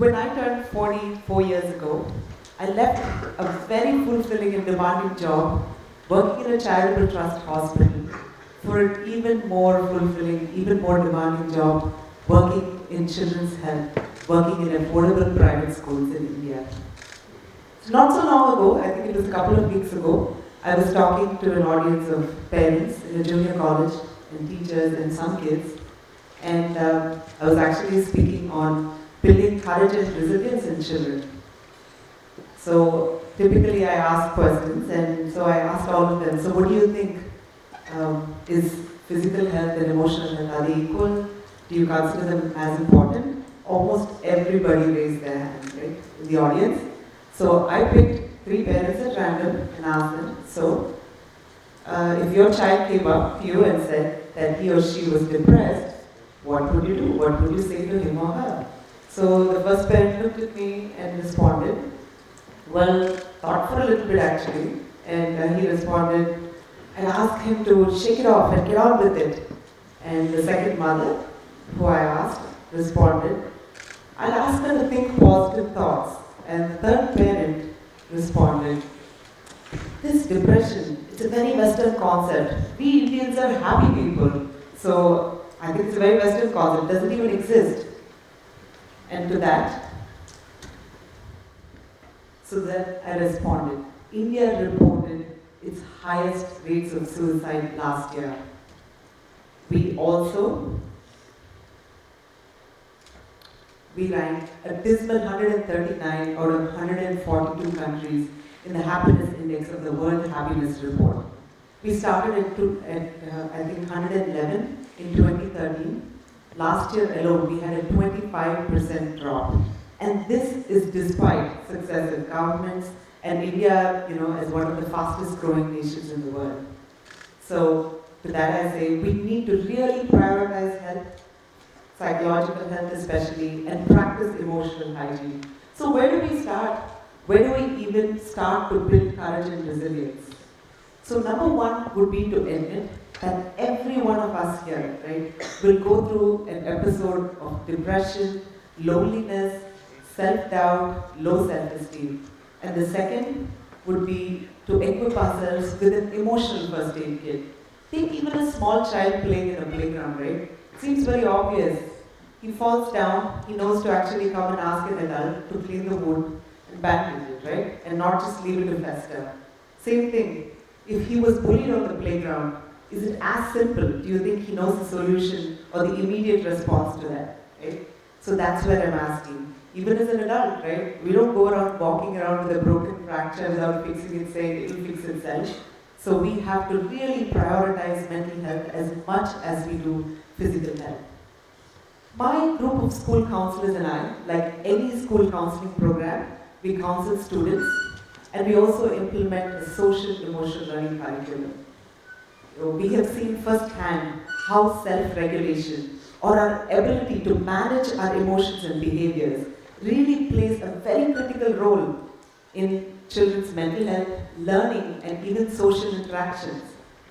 When I turned 44 years ago, I left a very fulfilling and demanding job working in a charitable trust hospital for an even more fulfilling, even more demanding job working in children's health, working in affordable private schools in India. So not so long ago, I think it was a couple of weeks ago, I was talking to an audience of parents in a junior college and teachers and some kids, and I was actually speaking on building courage and resilience in children. So typically I ask questions, and so I asked all of them, so what do you think is physical health and emotional health, are they equal? Do you consider them as important? Almost everybody raised their hand, right, in the audience. So I picked 3 parents at random and asked them, so if your child came up to you and said that he or she was depressed, what would you do? What would you say to him or her? So the first parent looked at me and responded, well, thought for a little bit actually, and he responded, I'd ask him to shake it off and get on with it. And the second mother, who I asked, responded, I'll ask her to think positive thoughts. And the third parent responded, this depression, it's a very Western concept. We Indians are happy people. So I think it's a very Western concept, it doesn't even exist. And to that, so that I responded, India reported its highest rates of suicide last year. We ranked a dismal 139 out of 142 countries in the happiness index of the World Happiness Report. We started at I think 111 in 2013. Last year alone, we had a 25% drop. And this is despite successive governments and India, as one of the fastest growing nations in the world. So to that I say, we need to really prioritize health, psychological health especially, and practice emotional hygiene. So where do we start? Where do we even start to build courage and resilience? So number one would be to admit that every one of us here, right, will go through an episode of depression, loneliness, self-doubt, low self-esteem. And the second would be to equip ourselves with an emotional first aid kit. Think even a small child playing in a playground, right? It seems very obvious. He falls down, he knows to actually come and ask an adult to clean the wound and bandage it, right? And not just leave it to fester. Same thing, if he was bullied on the playground, is it as simple? Do you think he knows the solution or the immediate response to that, right? So that's where I'm asking. Even as an adult, right? We don't go around walking around with a broken fracture without fixing it, saying it'll fix itself. So we have to really prioritize mental health as much as we do physical health. My group of school counselors and I, like any school counseling program, we counsel students and we also implement a social emotional learning curriculum. We have seen firsthand how self-regulation or our ability to manage our emotions and behaviors really plays a very critical role in children's mental health, learning, and even social interactions.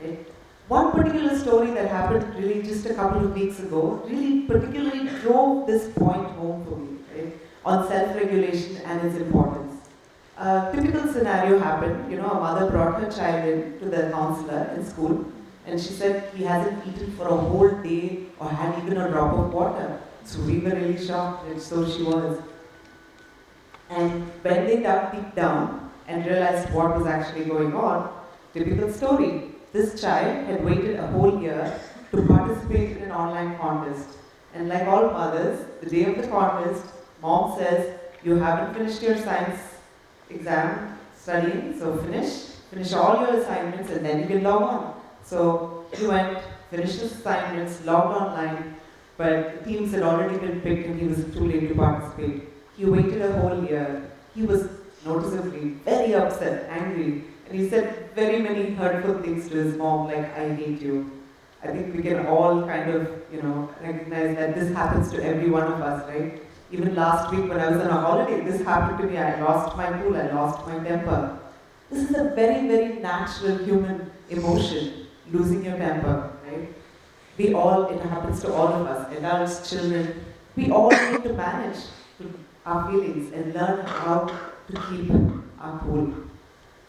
Right? One particular story that happened really just a couple of weeks ago really particularly drove this point home for me, right? On self-regulation and its importance. A typical scenario happened, a mother brought her child in to the counselor in school, and she said he hasn't eaten for a whole day or had even a drop of water. So we were really shocked, and so she was. And when they dug deep down and realized what was actually going on, typical story. This child had waited a whole year to participate in an online contest. And like all mothers, the day of the contest, mom says, you haven't finished your science exam studying, so finish all your assignments and then you can log on. So he went, finished his assignments, logged online, but the teams had already been picked and he was too late to participate. He waited a whole year. He was noticeably very upset, angry, and he said very many hurtful things to his mom, like, I hate you. I think we can all kind of, recognize that this happens to every one of us, right? Even last week when I was on a holiday, this happened to me. I lost my cool, I lost my temper. This is a very, very natural human emotion, losing your temper, right? It happens to all of us, adults, children. We all need to manage to our feelings and learn how to keep our cool.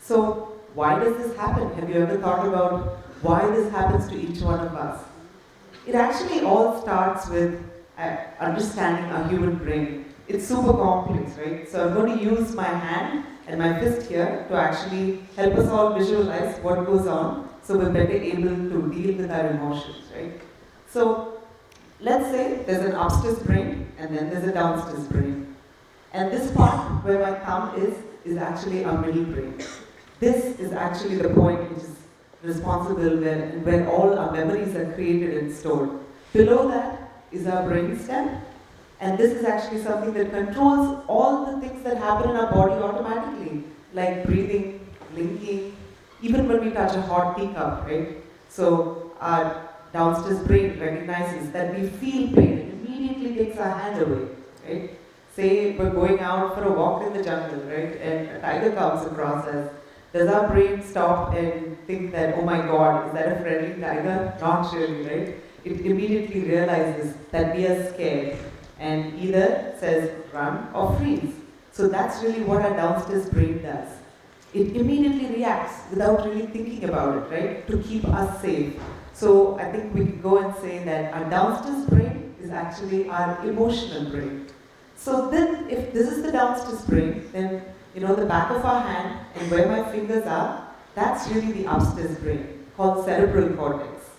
So why does this happen? Have you ever thought about why this happens to each one of us? It actually all starts with understanding our human brain. It's super complex, right? So I'm going to use my hand and my fist here to actually help us all visualize what goes on so we're better able to deal with our emotions, right? So let's say there's an upstairs brain and then there's a downstairs brain. And this part where my thumb is actually our middle brain. This is actually the point which is responsible where all our memories are created and stored. Below that is our brainstem, and this is actually something that controls all the things that happen in our body automatically, like breathing, blinking, even when we touch a hot teacup, right? So our downstairs brain recognizes that we feel pain and immediately takes our hand away, right? Say we're going out for a walk in the jungle, right? And a tiger comes across us. Does our brain stop and think that, oh my God, is that a friendly tiger? Not really, right? It immediately realizes that we are scared and either says run or freeze. So that's really what our downstairs brain does. It immediately reacts without really thinking about it, right? To keep us safe. So I think we can go and say that our downstairs brain is actually our emotional brain. So then if this is the downstairs brain, then the back of our hand and where my fingers are, that's really the upstairs brain called cerebral cortex.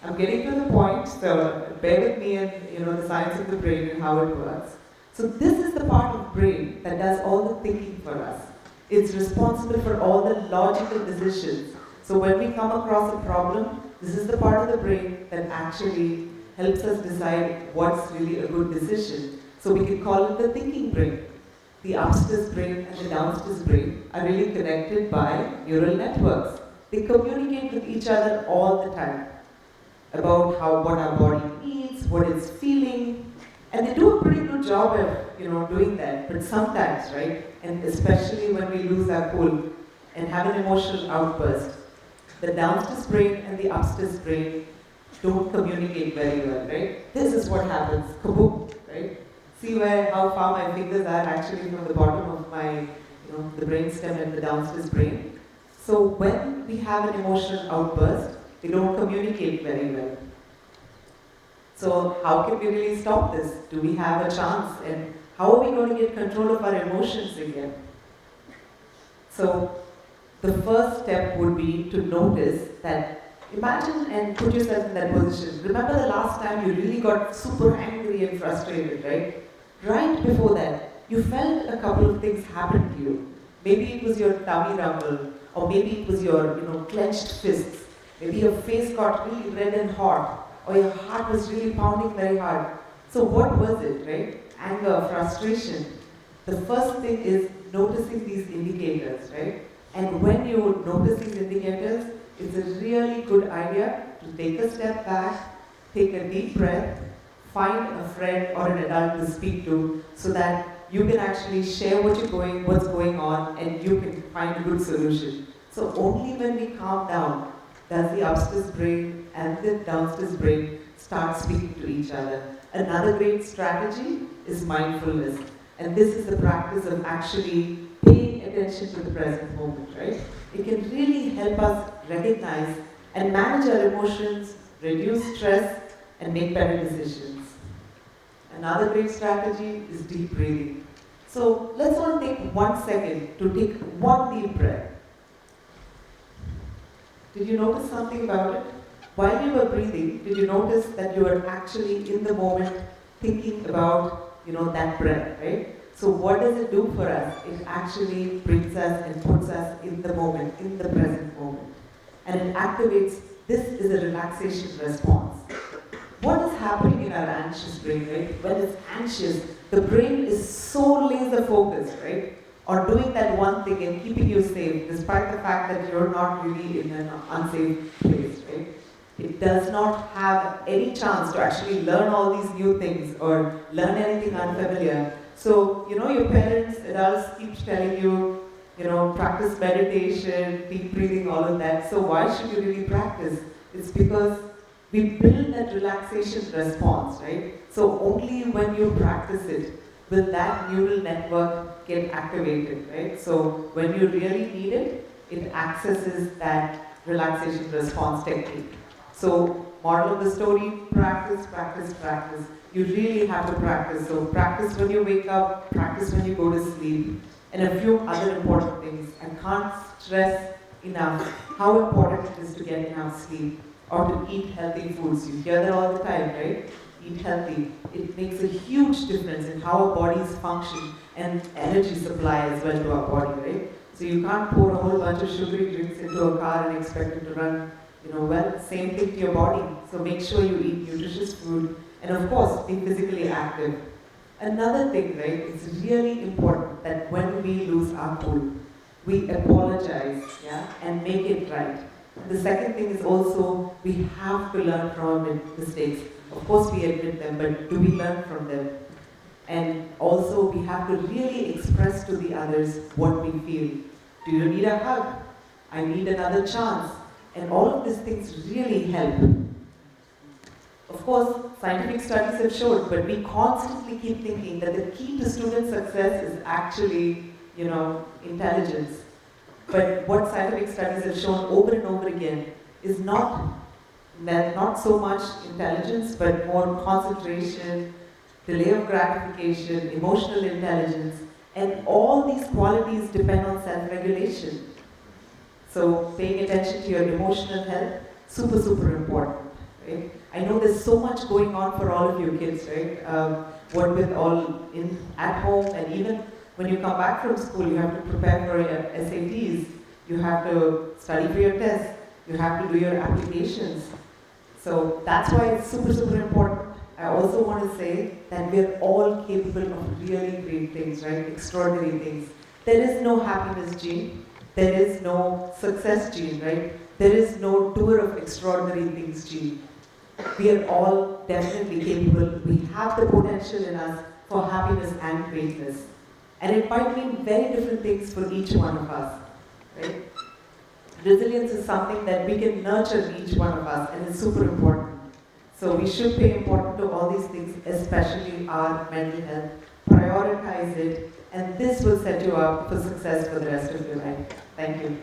I'm getting to the point, so bear with me and the science of the brain and how it works. So this is the part of the brain that does all the thinking for us. It's responsible for all the logical decisions. So when we come across a problem, this is the part of the brain that actually helps us decide what's really a good decision. So we can call it the thinking brain. The upstairs brain and the downstairs brain are really connected by neural networks. They communicate with each other all the time about what our body needs, what it's feeling, and they do a pretty good job of doing that. But sometimes, right, and especially when we lose our cool and have an emotional outburst, the downstairs brain and the upstairs brain don't communicate very well, right? This is what happens. Kaboom, right? See how far my fingers are actually from the bottom of my, the brainstem and the downstairs brain. So when we have an emotional outburst, they don't communicate very well. So how can we really stop this? Do we have a chance? And how are we going to get control of our emotions again? So the first step would be to notice that, imagine and put yourself in that position. Remember the last time you really got super angry and frustrated, right? Right before that, you felt a couple of things happen to you. Maybe it was your tummy rumble, or maybe it was your, clenched fists. Maybe your face got really red and hot, or your heart was really pounding very hard. So what was it, right? Anger, frustration. The first thing is noticing these indicators, right? And when you notice these indicators, it's a really good idea to take a step back, take a deep breath, find a friend or an adult to speak to so that you can actually share what's going on, and you can find a good solution. So only when we calm down does the upstairs brain and the downstairs brain start speaking to each other. Another great strategy is mindfulness. And this is the practice of actually paying attention to the present moment, right? It can really help us recognize and manage our emotions, reduce stress, and make better decisions. Another great strategy is deep breathing. So let's all take 1 second to take one deep breath. Did you notice something about it? While you were breathing, did you notice that you were actually in the moment thinking about, that breath, right? So what does it do for us? It actually brings us and puts us in the moment, in the present moment. And it activates, this is a relaxation response. What is happening in our anxious brain, right? When it's anxious, the brain is so laser focused, right? On doing that one thing and keeping you safe, despite the fact that you're not really in an unsafe place, right? It does not have any chance to actually learn all these new things or learn anything unfamiliar. So, your parents, adults keep telling you, practice meditation, deep breathing, all of that. So why should you really practice? It's because we build that relaxation response, right? So only when you practice it will that neural network get activated, right? So when you really need it, it accesses that relaxation response technique. So moral of the story, practice, practice, practice. You really have to practice. So practice when you wake up, practice when you go to sleep, and a few other important things. I can't stress enough how important it is to get enough sleep or to eat healthy foods. You hear that all the time, right? Eat healthy. It makes a huge difference in how our bodies function and energy supply as well to our body, right? So you can't pour a whole bunch of sugary drinks into a car and expect it to run, well, same thing to your body. So make sure you eat nutritious food and of course be physically active. Another thing, right, it's really important that when we lose our cool, we apologize, yeah, and make it right. The second thing is also we have to learn from our mistakes. Of course we admit them, but do we learn from them? And also we have to really express to the others what we feel. Do you need a hug? I need another chance. And all of these things really help. Of course, scientific studies have shown, but we constantly keep thinking that the key to student success is actually, intelligence. But what scientific studies have shown over and over again is not so much intelligence, but more concentration, delay of gratification, emotional intelligence, and all these qualities depend on self-regulation. So paying attention to your emotional health, super, super important, right? I know there's so much going on for all of you kids, right? What with all at home, and even when you come back from school, you have to prepare for your SATs, you have to study for your tests, you have to do your applications. So that's why it's super, super important. I also want to say that we're all capable of really great things, right? Extraordinary things. There is no happiness gene. There is no success gene, right? There is no doer of extraordinary things gene. We are all definitely capable. We have the potential in us for happiness and greatness. And it might mean very different things for each one of us, right? Resilience is something that we can nurture in each one of us, and it's super important. So we should pay importance to all these things, especially our mental health. Prioritize it, and this will set you up for success for the rest of your life. Thank you.